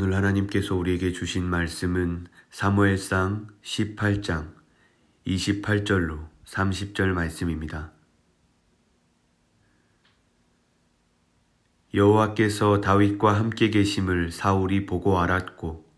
오늘 하나님께서 우리에게 주신 말씀은 사무엘상 18장 28절로 30절 말씀입니다. 여호와께서 다윗과 함께 계심을 사울이 보고 알았고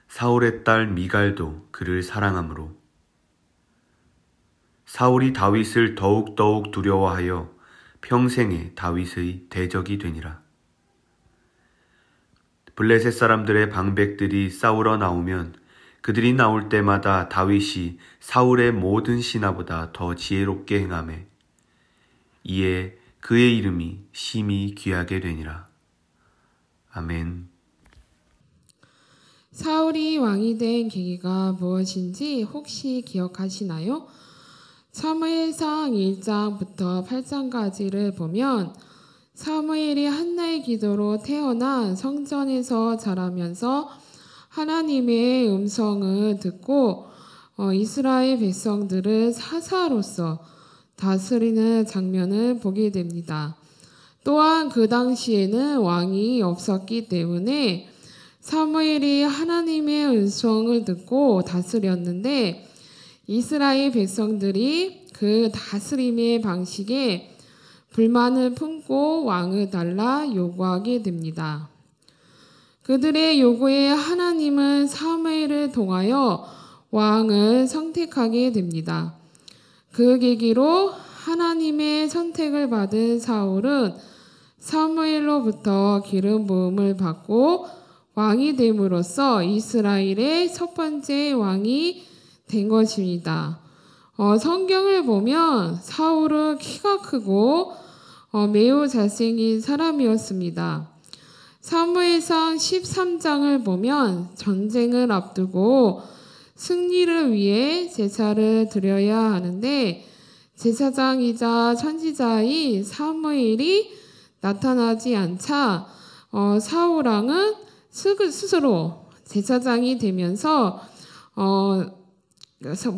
사울의 딸 미갈도 그를 사랑하므로 사울이 다윗을 더욱더욱 두려워하여 평생에 다윗의 대적이 되니라. 블레셋 사람들의 방백들이 싸우러 나오면 그들이 나올 때마다 다윗이 사울의 모든 신하보다 더 지혜롭게 행하매 이에 그의 이름이 심히 귀하게 되니라. 아멘. 사울이 왕이 된 계기가 무엇인지 혹시 기억하시나요? 사무엘상 1장부터 8장까지를 보면 사무엘이 한나의 기도로 태어나 성전에서 자라면서 하나님의 음성을 듣고 이스라엘 백성들을 사사로서 다스리는 장면을 보게 됩니다. 또한 그 당시에는 왕이 없었기 때문에 사무엘이 하나님의 음성을 듣고 다스렸는데 이스라엘 백성들이 그 다스림의 방식에 불만을 품고 왕을 달라 요구하게 됩니다. 그들의 요구에 하나님은 사무엘을 통하여 왕을 선택하게 됩니다. 그 계기로 하나님의 선택을 받은 사울은 사무엘로부터 기름 부음을 받고 왕이 됨으로써 이스라엘의 첫 번째 왕이 된 것입니다. 성경을 보면 사울은 키가 크고 매우 잘생긴 사람이었습니다. 사무엘상 13장을 보면 전쟁을 앞두고 승리를 위해 제사를 드려야 하는데 제사장이자 선지자인 사무엘이 나타나지 않자 사울 왕은 스스로 제사장이 되면서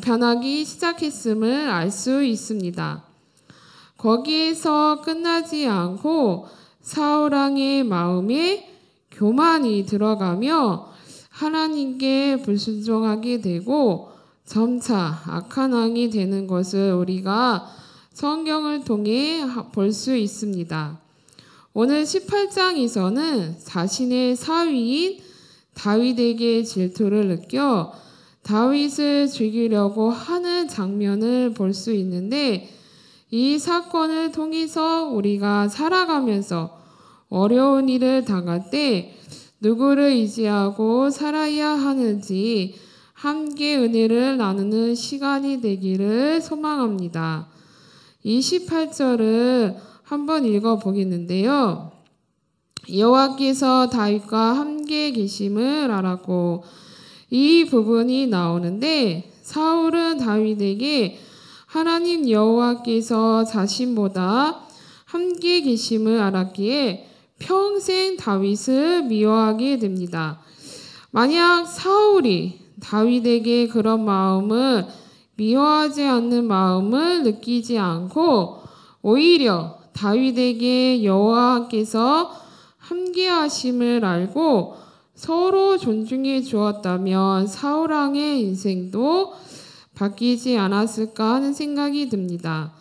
변하기 시작했음을 알 수 있습니다. 거기에서 끝나지 않고 사울 왕의 마음에 교만이 들어가며 하나님께 불순종하게 되고 점차 악한 왕이 되는 것을 우리가 성경을 통해 볼 수 있습니다. 오늘 18장에서는 자신의 사위인 다윗에게 질투를 느껴 다윗을 죽이려고 하는 장면을 볼 수 있는데 이 사건을 통해서 우리가 살아가면서 어려운 일을 당할 때 누구를 의지하고 살아야 하는지 함께 은혜를 나누는 시간이 되기를 소망합니다. 28절을 한번 읽어보겠는데요. 여호와께서 다윗과 함께 계심을 알았고 이 부분이 나오는데 사울은 다윗에게 하나님 여호와께서 자신보다 함께 계심을 알았기에 평생 다윗을 미워하게 됩니다. 만약 사울이 다윗에게 그런 마음을 미워하지 않는 마음을 느끼지 않고 오히려 다윗에게 여호와께서 함께 하심을 알고 서로 존중해 주었다면 사울 왕의 인생도 바뀌지 않았을까 하는 생각이 듭니다.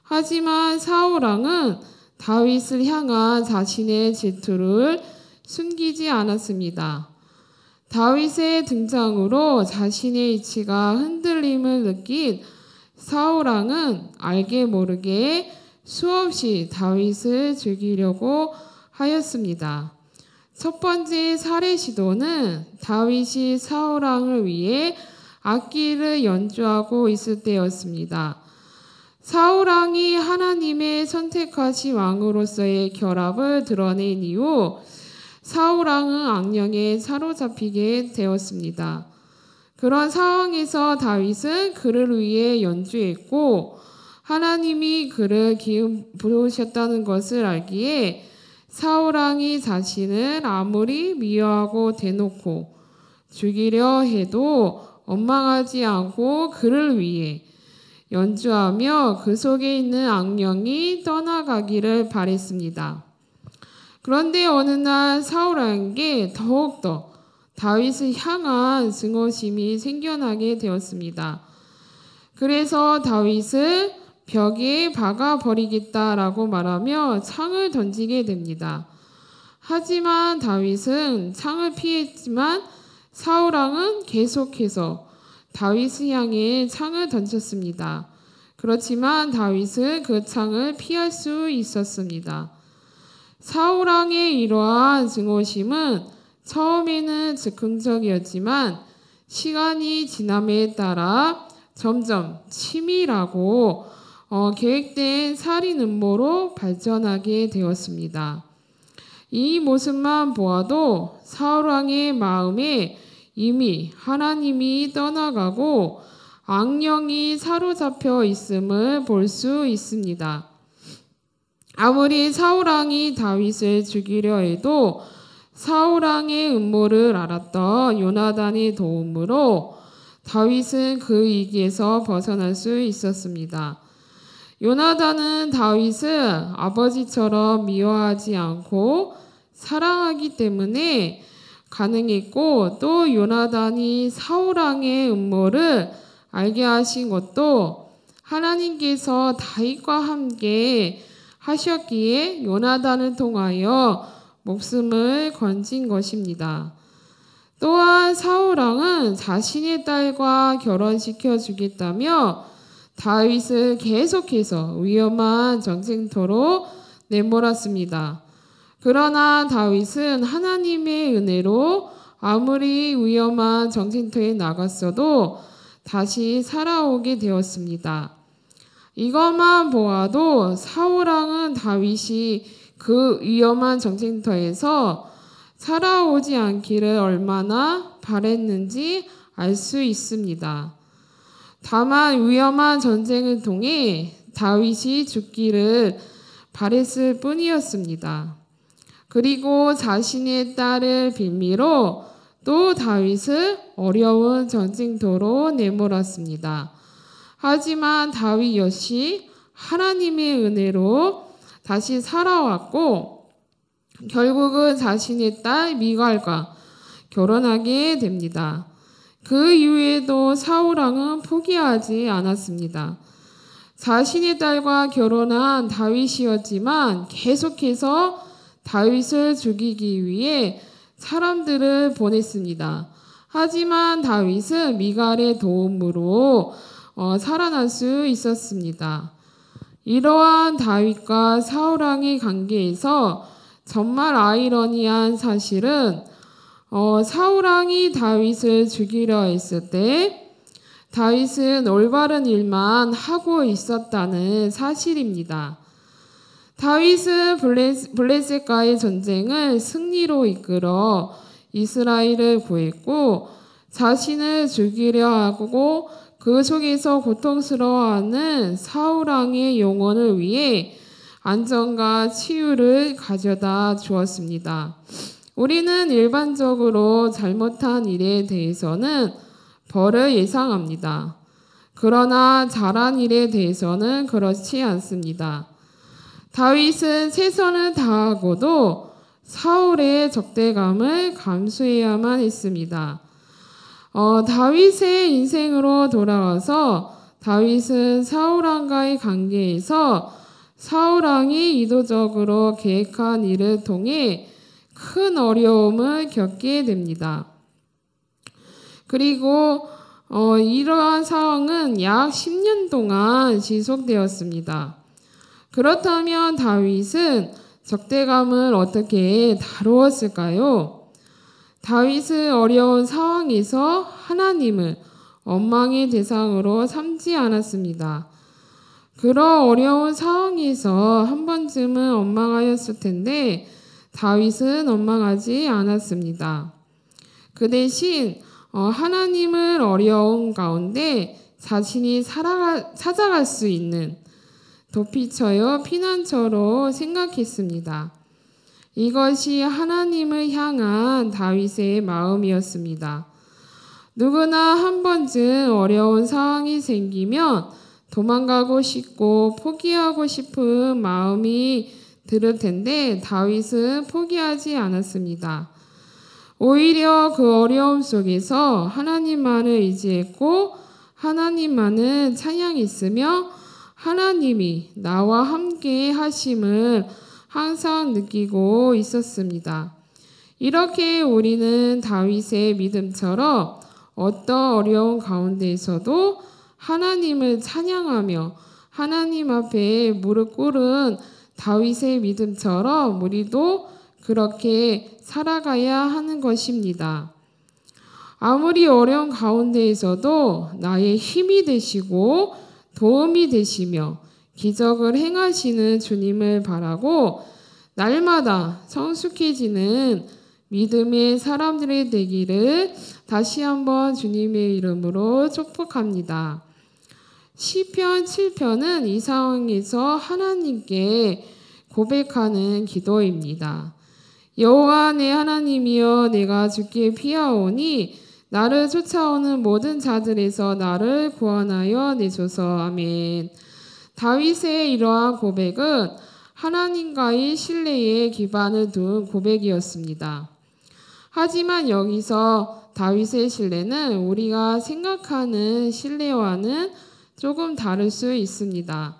하지만 사울 왕은 다윗을 향한 자신의 질투를 숨기지 않았습니다. 다윗의 등장으로 자신의 이치가 흔들림을 느낀 사울 왕은 알게 모르게 수없이 다윗을 죽이려고 하였습니다. 첫 번째 살해 시도는 다윗이 사울 왕을 위해 악기를 연주하고 있을 때였습니다. 사울 왕이 하나님의 선택하신 왕으로서의 결합을 드러낸 이후 사울 왕은 악령에 사로잡히게 되었습니다. 그런 상황에서 다윗은 그를 위해 연주했고 하나님이 그를 기름 부으셨다는 것을 알기에 사울 왕이 자신을 아무리 미워하고 대놓고 죽이려 해도 원망하지 않고 그를 위해 연주하며 그 속에 있는 악령이 떠나가기를 바랬습니다. 그런데 어느 날 사울 왕에게 더욱더 다윗을 향한 증오심이 생겨나게 되었습니다. 그래서 다윗을 벽에 박아 버리겠다라고 말하며 창을 던지게 됩니다. 하지만 다윗은 창을 피했지만 사울 왕은 계속해서 다윗을 향해 창을 던졌습니다. 그렇지만 다윗은 그 창을 피할 수 있었습니다. 사울 왕의 이러한 증오심은 처음에는 즉흥적이었지만 시간이 지남에 따라 점점 치밀하고 계획된 살인 음모로 발전하게 되었습니다. 이 모습만 보아도 사울 왕의 마음에 이미 하나님이 떠나가고 악령이 사로잡혀 있음을 볼 수 있습니다. 아무리 사울 왕이 다윗을 죽이려 해도 사울 왕의 음모를 알았던 요나단의 도움으로 다윗은 그 위기에서 벗어날 수 있었습니다. 요나단은 다윗을 아버지처럼 미워하지 않고 사랑하기 때문에 가능했고, 또 요나단이 사울 왕의 음모를 알게 하신 것도 하나님께서 다윗과 함께 하셨기에 요나단을 통하여 목숨을 건진 것입니다. 또한 사울 왕은 자신의 딸과 결혼시켜 주겠다며 다윗을 계속해서 위험한 전쟁터로 내몰았습니다. 그러나 다윗은 하나님의 은혜로 아무리 위험한 전쟁터에 나갔어도 다시 살아오게 되었습니다. 이것만 보아도 사울 왕은 다윗이 그 위험한 전쟁터에서 살아오지 않기를 얼마나 바랬는지 알 수 있습니다. 다만 위험한 전쟁을 통해 다윗이 죽기를 바랬을 뿐이었습니다. 그리고 자신의 딸을 빌미로 또 다윗을 어려운 전쟁터로 내몰았습니다. 하지만 다윗 역시 하나님의 은혜로 다시 살아왔고 결국은 자신의 딸 미갈과 결혼하게 됩니다. 그 이후에도 사울 왕은 포기하지 않았습니다. 자신의 딸과 결혼한 다윗이었지만 계속해서 다윗을 죽이기 위해 사람들을 보냈습니다. 하지만 다윗은 미갈의 도움으로 살아날 수 있었습니다. 이러한 다윗과 사울 왕의 관계에서 정말 아이러니한 사실은 사울 왕이 다윗을 죽이려 했을 때 다윗은 올바른 일만 하고 있었다는 사실입니다. 다윗은 블레셋과의 전쟁을 승리로 이끌어 이스라엘을 구했고 자신을 죽이려 하고 그 속에서 고통스러워하는 사울 왕의 영혼을 위해 안전과 치유를 가져다 주었습니다. 우리는 일반적으로 잘못한 일에 대해서는 벌을 예상합니다. 그러나 잘한 일에 대해서는 그렇지 않습니다. 다윗은 최선을 다하고도 사울의 적대감을 감수해야만 했습니다. 다윗의 인생으로 돌아와서 다윗은 사울 왕과의 관계에서 사울 왕이 의도적으로 계획한 일을 통해 큰 어려움을 겪게 됩니다. 그리고 이러한 상황은 약 10년 동안 지속되었습니다. 그렇다면 다윗은 적대감을 어떻게 다루었을까요? 다윗은 어려운 상황에서 하나님을 원망의 대상으로 삼지 않았습니다. 그런 어려운 상황에서 한 번쯤은 원망하였을 텐데 다윗은 원망하지 않았습니다. 그 대신 하나님을 어려운 가운데 자신이 찾아갈 수 있는 도피처요 피난처로 생각했습니다. 이것이 하나님을 향한 다윗의 마음이었습니다. 누구나 한 번쯤 어려운 상황이 생기면 도망가고 싶고 포기하고 싶은 마음이 들을 텐데 다윗은 포기하지 않았습니다. 오히려 그 어려움 속에서 하나님만을 의지했고 하나님만을 찬양했으며 하나님이 나와 함께 하심을 항상 느끼고 있었습니다. 이렇게 우리는 다윗의 믿음처럼 어떤 어려운 가운데에서도 하나님을 찬양하며 하나님 앞에 무릎 꿇은 다윗의 믿음처럼 우리도 그렇게 살아가야 하는 것입니다. 아무리 어려운 가운데에서도 나의 힘이 되시고 도움이 되시며 기적을 행하시는 주님을 바라고 날마다 성숙해지는 믿음의 사람들이 되기를 다시 한번 주님의 이름으로 축복합니다. 시편 7편은 이 상황에서 하나님께 고백하는 기도입니다. 여호와 내 하나님이여 내가 주께 피하오니 나를 쫓아오는 모든 자들에서 나를 구원하여 내소서. 아멘. 다윗의 이러한 고백은 하나님과의 신뢰에 기반을 둔 고백이었습니다. 하지만 여기서 다윗의 신뢰는 우리가 생각하는 신뢰와는 조금 다를 수 있습니다.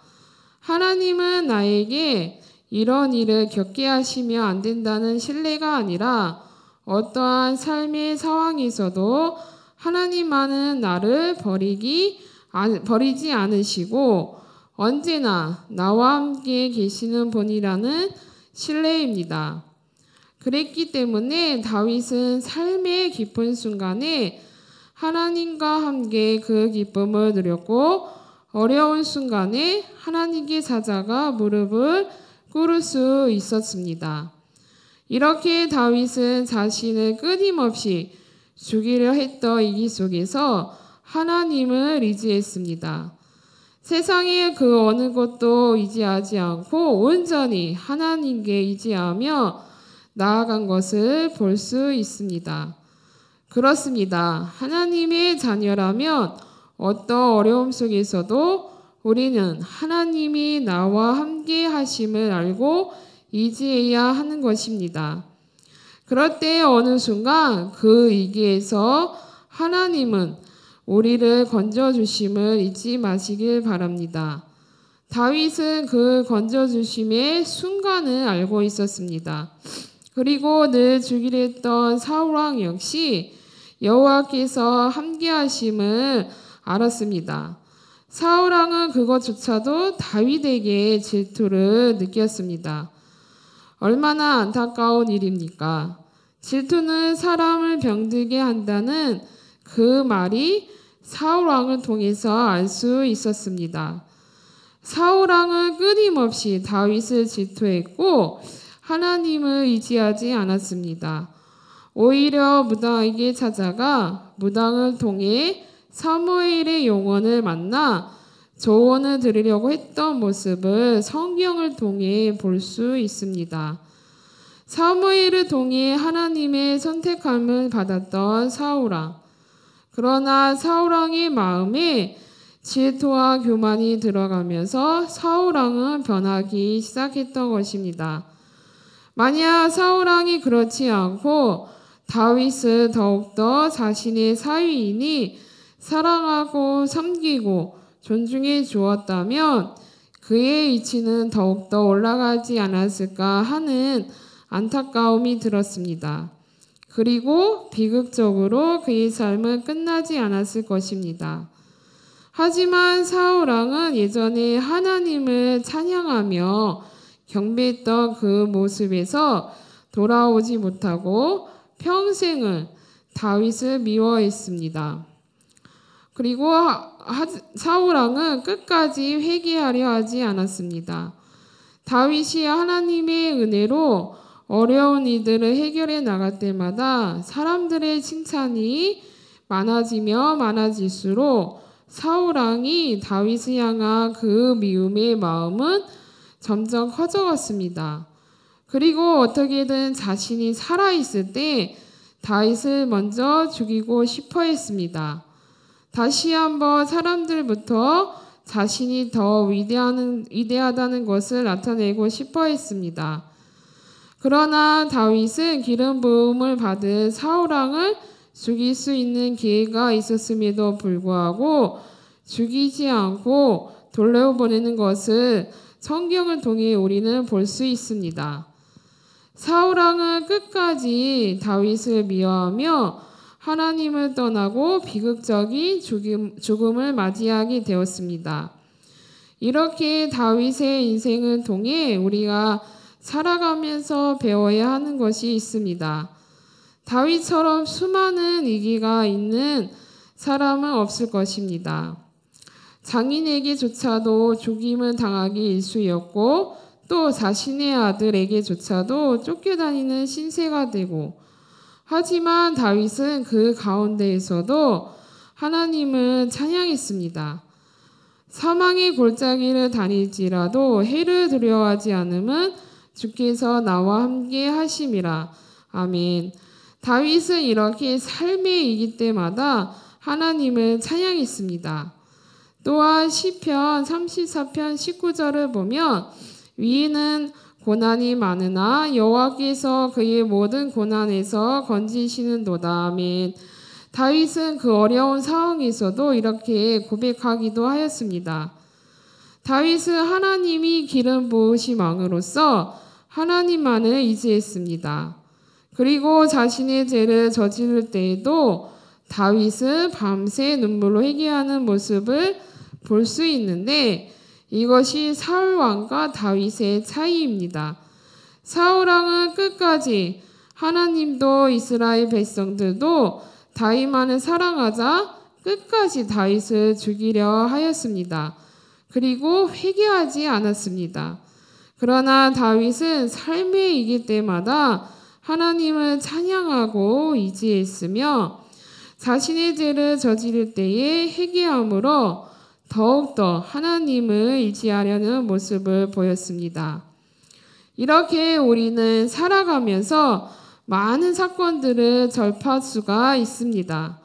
하나님은 나에게 이런 일을 겪게 하시면 안 된다는 신뢰가 아니라 어떠한 삶의 상황에서도 하나님만은 나를 버리지 않으시고 언제나 나와 함께 계시는 분이라는 신뢰입니다. 그랬기 때문에 다윗은 삶의 깊은 순간에 하나님과 함께 그 기쁨을 누렸고 어려운 순간에 하나님께 찾아가 무릎을 꿇을 수 있었습니다. 이렇게 다윗은 자신을 끊임없이 죽이려 했던 이기 속에서 하나님을 의지했습니다. 세상의 그 어느 것도 의지하지 않고 온전히 하나님께 의지하며 나아간 것을 볼 수 있습니다. 그렇습니다. 하나님의 자녀라면 어떤 어려움 속에서도 우리는 하나님이 나와 함께 하심을 알고 의지해야 하는 것입니다. 그럴 때 어느 순간 그 위기에서 하나님은 우리를 건져주심을 잊지 마시길 바랍니다. 다윗은 그 건져주심의 순간을 알고 있었습니다. 그리고 늘 죽이려 했던 사울왕 역시 여호와께서 함께 하심을 알았습니다. 사울왕은 그것조차도 다윗에게 질투를 느꼈습니다. 얼마나 안타까운 일입니까? 질투는 사람을 병들게 한다는 그 말이 사울왕을 통해서 알 수 있었습니다. 사울왕은 끊임없이 다윗을 질투했고 하나님을 의지하지 않았습니다. 오히려 무당에게 찾아가 무당을 통해 사무엘의 영혼을 만나 조언을 들으려고 했던 모습을 성경을 통해 볼 수 있습니다. 사무엘을 통해 하나님의 선택함을 받았던 사울왕. 그러나 사울왕의 마음에 질투와 교만이 들어가면서 사울왕은 변하기 시작했던 것입니다. 만약 사울왕이 그렇지 않고 다윗을 더욱더 자신의 사위이니 사랑하고 섬기고 존중해 주었다면 그의 위치는 더욱더 올라가지 않았을까 하는 안타까움이 들었습니다. 그리고 비극적으로 그의 삶은 끝나지 않았을 것입니다. 하지만 사울왕은 예전에 하나님을 찬양하며 경배했던 그 모습에서 돌아오지 못하고 평생을 다윗을 미워했습니다. 그리고 사울왕은 끝까지 회개하려 하지 않았습니다. 다윗이 하나님의 은혜로 어려운 일들을 해결해 나갈 때마다 사람들의 칭찬이 많아지며 많아질수록 사울왕이 다윗을 향한 그 미움의 마음은 점점 커져갔습니다. 그리고 어떻게든 자신이 살아있을 때 다윗을 먼저 죽이고 싶어 했습니다. 다시 한번 사람들부터 자신이 더 위대하다는 것을 나타내고 싶어 했습니다. 그러나 다윗은 기름 부음을 받은 사울왕을 죽일 수 있는 기회가 있었음에도 불구하고 죽이지 않고 돌려보내는 것을 성경을 통해 우리는 볼 수 있습니다. 사울왕은 끝까지 다윗을 미워하며 하나님을 떠나고 비극적인 죽음을 맞이하게 되었습니다. 이렇게 다윗의 인생을 통해 우리가 살아가면서 배워야 하는 것이 있습니다. 다윗처럼 수많은 위기가 있는 사람은 없을 것입니다. 장인에게조차도 죽임을 당하기 일쑤였고 또 자신의 아들에게조차도 쫓겨다니는 신세가 되고, 하지만 다윗은 그 가운데에서도 하나님을 찬양했습니다. 사망의 골짜기를 다닐지라도 해를 두려워하지 않음은 주께서 나와 함께 하심이라. 아멘. 다윗은 이렇게 삶의 위기 때마다 하나님을 찬양했습니다. 또한 시편 34편 19절을 보면 위인은 고난이 많으나 여호와께서 그의 모든 고난에서 건지시는도다. 아멘. 다윗은 그 어려운 상황에서도 이렇게 고백하기도 하였습니다. 다윗은 하나님이 기름 부으신 왕으로서 하나님만을 의지했습니다. 그리고 자신의 죄를 저지를 때에도 다윗은 밤새 눈물로 회개하는 모습을 볼 수 있는데, 이것이 사울왕과 다윗의 차이입니다. 사울왕은 끝까지 하나님도 이스라엘 백성들도 다윗만을 사랑하자 끝까지 다윗을 죽이려 하였습니다. 그리고 회개하지 않았습니다. 그러나 다윗은 삶의 위기 때마다 하나님을 찬양하고 의지했으며 자신의 죄를 저지를 때에 회개함으로 더욱더 하나님을 의지하려는 모습을 보였습니다. 이렇게 우리는 살아가면서 많은 사건들을 접할 수가 있습니다.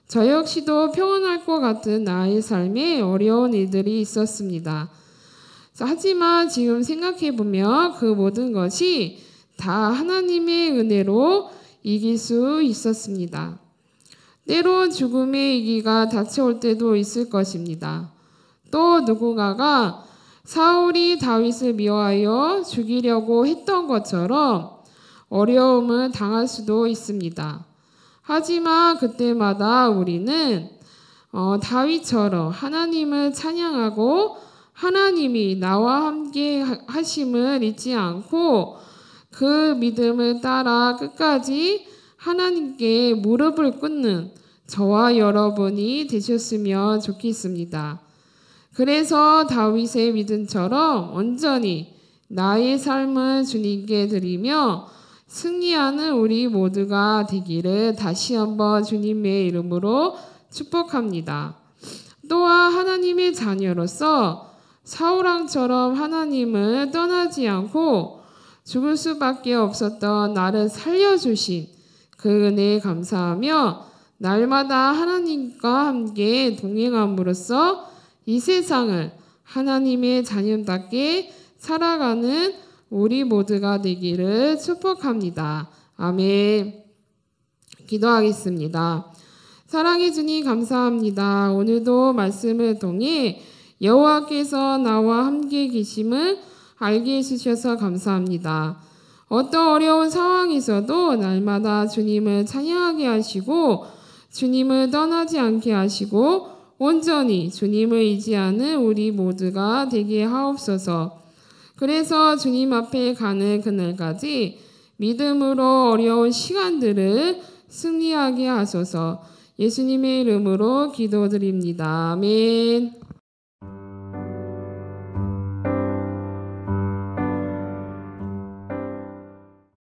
저 역시도 평온할 것 같은 나의 삶에 어려운 일들이 있었습니다. 하지만 지금 생각해보면 그 모든 것이 다 하나님의 은혜로 이길 수 있었습니다. 때론 죽음의 위기가 닥쳐올 때도 있을 것입니다. 또 누군가가 사울이 다윗을 미워하여 죽이려고 했던 것처럼 어려움을 당할 수도 있습니다. 하지만 그때마다 우리는 다윗처럼 하나님을 찬양하고 하나님이 나와 함께 하심을 잊지 않고 그 믿음을 따라 끝까지 하나님께 무릎을 꿇는 저와 여러분이 되셨으면 좋겠습니다. 그래서 다윗의 믿음처럼 온전히 나의 삶을 주님께 드리며 승리하는 우리 모두가 되기를 다시 한번 주님의 이름으로 축복합니다. 또한 하나님의 자녀로서 사울왕처럼 하나님을 떠나지 않고 죽을 수밖에 없었던 나를 살려주신 그 은혜에 감사하며 날마다 하나님과 함께 동행함으로써 이 세상을 하나님의 자녀답게 살아가는 우리 모두가 되기를 축복합니다. 아멘. 기도하겠습니다. 사랑해 주님 감사합니다. 오늘도 말씀을 통해 여호와께서 나와 함께 계심을 알게 해주셔서 감사합니다. 어떤 어려운 상황에서도 날마다 주님을 찬양하게 하시고 주님을 떠나지 않게 하시고 온전히 주님을 의지하는 우리 모두가 되게 하옵소서. 그래서 주님 앞에 가는 그날까지 믿음으로 어려운 시간들을 승리하게 하소서. 예수님의 이름으로 기도드립니다. 아멘.